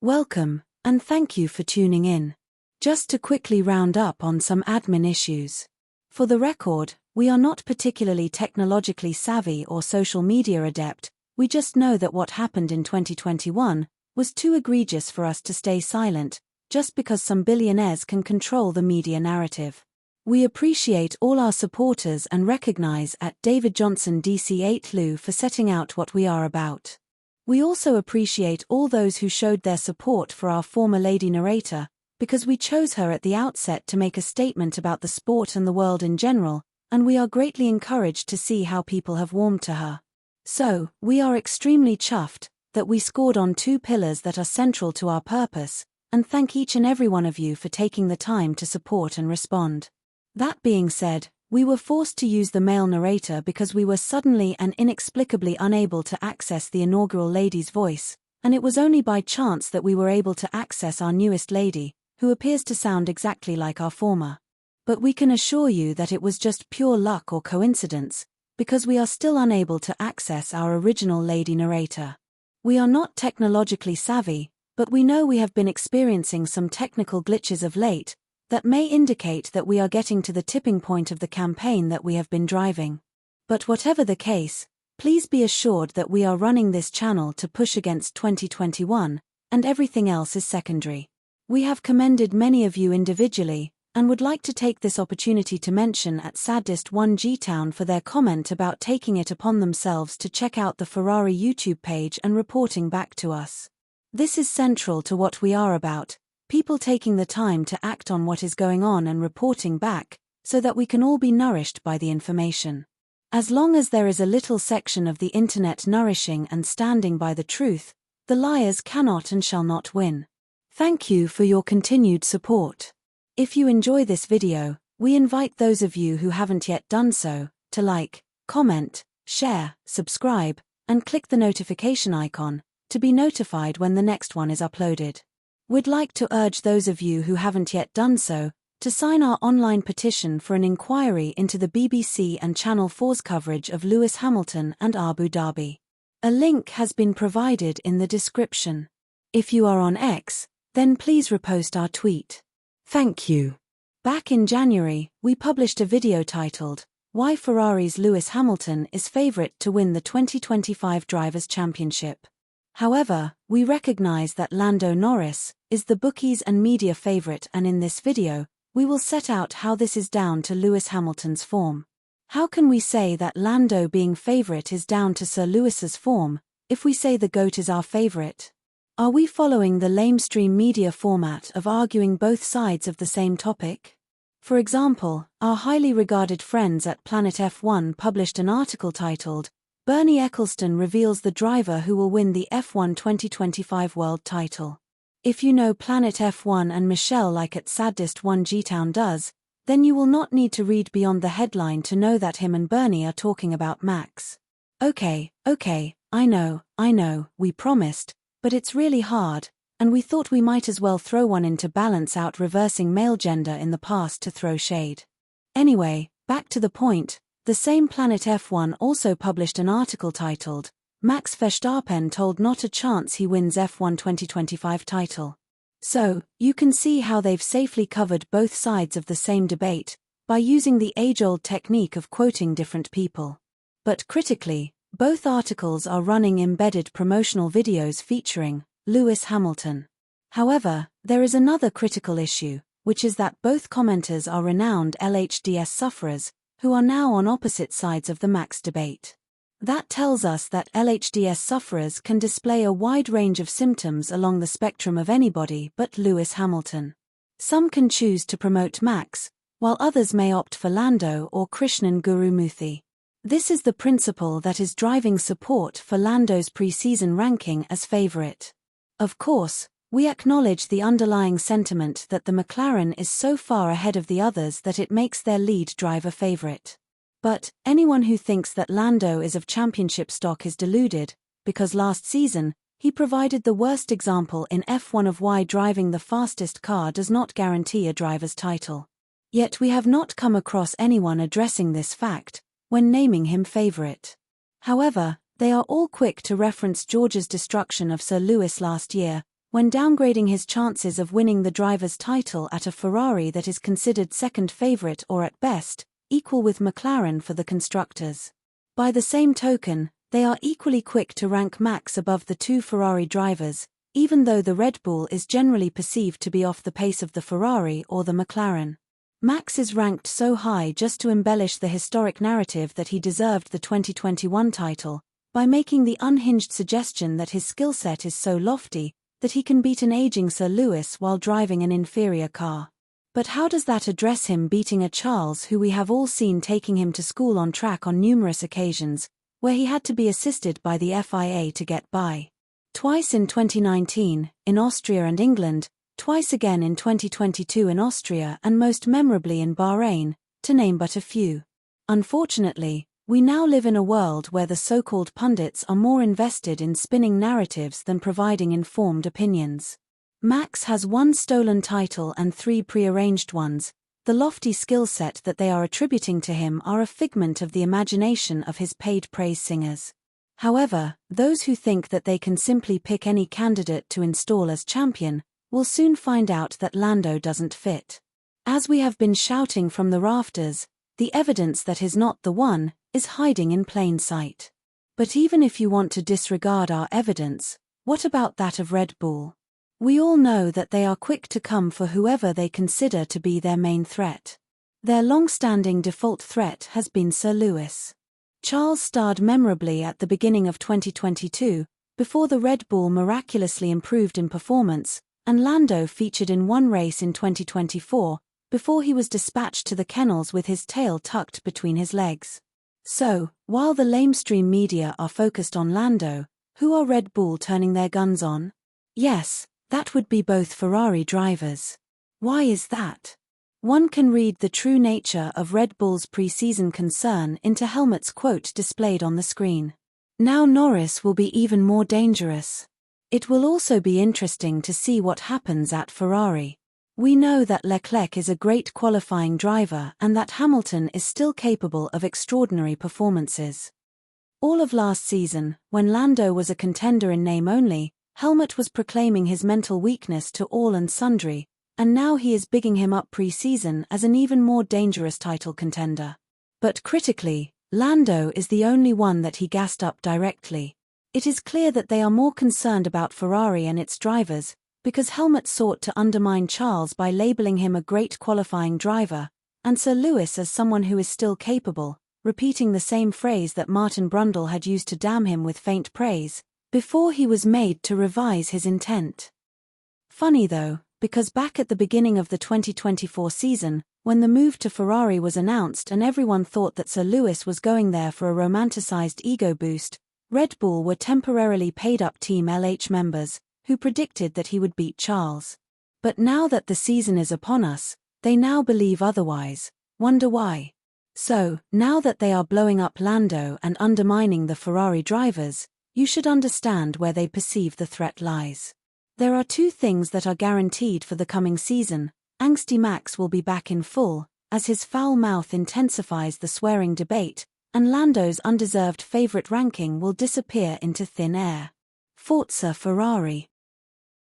Welcome, and thank you for tuning in. Just to quickly round up on some admin issues. For the record, we are not particularly technologically savvy or social media adept, we just know that what happened in 2021 was too egregious for us to stay silent, just because some billionaires can control the media narrative. We appreciate all our supporters and recognize at David Johnson DC8Lu for setting out what we are about. We also appreciate all those who showed their support for our former lady narrator, because we chose her at the outset to make a statement about the sport and the world in general, and we are greatly encouraged to see how people have warmed to her. So, we are extremely chuffed that we scored on two pillars that are central to our purpose, and thank each and every one of you for taking the time to support and respond. That being said, we were forced to use the male narrator because we were suddenly and inexplicably unable to access the inaugural lady's voice, and it was only by chance that we were able to access our newest lady, who appears to sound exactly like our former. But we can assure you that it was just pure luck or coincidence, because we are still unable to access our original lady narrator. We are not technologically savvy, but we know we have been experiencing some technical glitches of late, that may indicate that we are getting to the tipping point of the campaign that we have been driving. But whatever the case, please be assured that we are running this channel to push against 2021, and everything else is secondary. We have commended many of you individually, and would like to take this opportunity to mention at Saddest1G-Town for their comment about taking it upon themselves to check out the Ferrari YouTube page and reporting back to us. This is central to what we are about. People taking the time to act on what is going on and reporting back, so that we can all be nourished by the information. As long as there is a little section of the internet nourishing and standing by the truth, the liars cannot and shall not win. Thank you for your continued support. If you enjoy this video, we invite those of you who haven't yet done so, to like, comment, share, subscribe, and click the notification icon, to be notified when the next one is uploaded. We'd like to urge those of you who haven't yet done so, to sign our online petition for an inquiry into the BBC and Channel 4's coverage of Lewis Hamilton and Abu Dhabi. A link has been provided in the description. If you are on X, then please repost our tweet. Thank you. Back in January, we published a video titled, Why Ferrari's Lewis Hamilton is Favorite to Win the 2025 Drivers' Championship. However, we recognize that Lando Norris is the bookies and media favorite, and in this video, we will set out how this is down to Lewis Hamilton's form. How can we say that Lando being favorite is down to Sir Lewis's form, if we say the GOAT is our favorite? Are we following the lamestream media format of arguing both sides of the same topic? For example, our highly regarded friends at Planet F1 published an article titled, Bernie Ecclestone reveals the driver who will win the F1 2025 world title. If you know Planet F1 and Michelle like at Saddest1G-Town does, then you will not need to read beyond the headline to know that him and Bernie are talking about Max. Okay, I know, we promised, but it's really hard, and we thought we might as well throw one in to balance out reversing male gender in the past to throw shade. Anyway, back to the point. The same Planet F1 also published an article titled, Max Verstappen told not a chance he wins F1 2025 title. So, you can see how they've safely covered both sides of the same debate, by using the age-old technique of quoting different people. But critically, both articles are running embedded promotional videos featuring Lewis Hamilton. However, there is another critical issue, which is that both commenters are renowned LHDS sufferers, who are now on opposite sides of the Max debate. That tells us that LHDS sufferers can display a wide range of symptoms along the spectrum of anybody but Lewis Hamilton. Some can choose to promote Max, while others may opt for Lando or Krishnan Gurumurthy. This is the principle that is driving support for Lando's pre-season ranking as favorite. Of course, we acknowledge the underlying sentiment that the McLaren is so far ahead of the others that it makes their lead driver favorite. But, anyone who thinks that Lando is of championship stock is deluded, because last season, he provided the worst example in F1 of why driving the fastest car does not guarantee a driver's title. Yet we have not come across anyone addressing this fact, when naming him favorite. However, they are all quick to reference George's destruction of Sir Lewis last year, when downgrading his chances of winning the driver's title at a Ferrari that is considered second favorite or at best, equal with McLaren for the constructors. By the same token, they are equally quick to rank Max above the two Ferrari drivers, even though the Red Bull is generally perceived to be off the pace of the Ferrari or the McLaren. Max is ranked so high just to embellish the historic narrative that he deserved the 2021 title, by making the unhinged suggestion that his skill set is so lofty that he can beat an aging Sir Lewis while driving an inferior car. But how does that address him beating a Charles who we have all seen taking him to school on track on numerous occasions, where he had to be assisted by the FIA to get by? Twice in 2019, in Austria and England, twice again in 2022 in Austria and most memorably in Bahrain, to name but a few. Unfortunately, we now live in a world where the so-called pundits are more invested in spinning narratives than providing informed opinions. Max has one stolen title and 3 prearranged ones. The lofty skill set that they are attributing to him are a figment of the imagination of his paid praise singers. However, those who think that they can simply pick any candidate to install as champion will soon find out that Lando doesn't fit. As we have been shouting from the rafters, the evidence that he's not the one is hiding in plain sight. But even if you want to disregard our evidence, what about that of Red Bull? We all know that they are quick to come for whoever they consider to be their main threat. Their long-standing default threat has been Sir Lewis. Charles starred memorably at the beginning of 2022, before the Red Bull miraculously improved in performance, and Lando featured in one race in 2024, before he was dispatched to the kennels with his tail tucked between his legs. So, while the lamestream media are focused on Lando, who are Red Bull turning their guns on? Yes, that would be both Ferrari drivers. Why is that? One can read the true nature of Red Bull's pre-season concern into Helmut's quote displayed on the screen. Now Norris will be even more dangerous. It will also be interesting to see what happens at Ferrari. We know that Leclerc is a great qualifying driver and that Hamilton is still capable of extraordinary performances. All of last season, when Lando was a contender in name only, Helmut was proclaiming his mental weakness to all and sundry, and now he is bigging him up pre-season as an even more dangerous title contender. But critically, Lando is the only one that he gassed up directly. It is clear that they are more concerned about Ferrari and its drivers, because Helmut sought to undermine Charles by labeling him a great qualifying driver, and Sir Lewis as someone who is still capable, repeating the same phrase that Martin Brundle had used to damn him with faint praise, before he was made to revise his intent. Funny though, because back at the beginning of the 2024 season, when the move to Ferrari was announced and everyone thought that Sir Lewis was going there for a romanticized ego boost, Red Bull were temporarily paid-up Team LH members, who predicted that he would beat Charles. But now that the season is upon us, they now believe otherwise. Wonder why? So, now that they are blowing up Lando and undermining the Ferrari drivers, you should understand where they perceive the threat lies. There are 2 things that are guaranteed for the coming season. Angsty Max will be back in full, as his foul mouth intensifies the swearing debate, and Lando's undeserved favorite ranking will disappear into thin air. Forza Ferrari.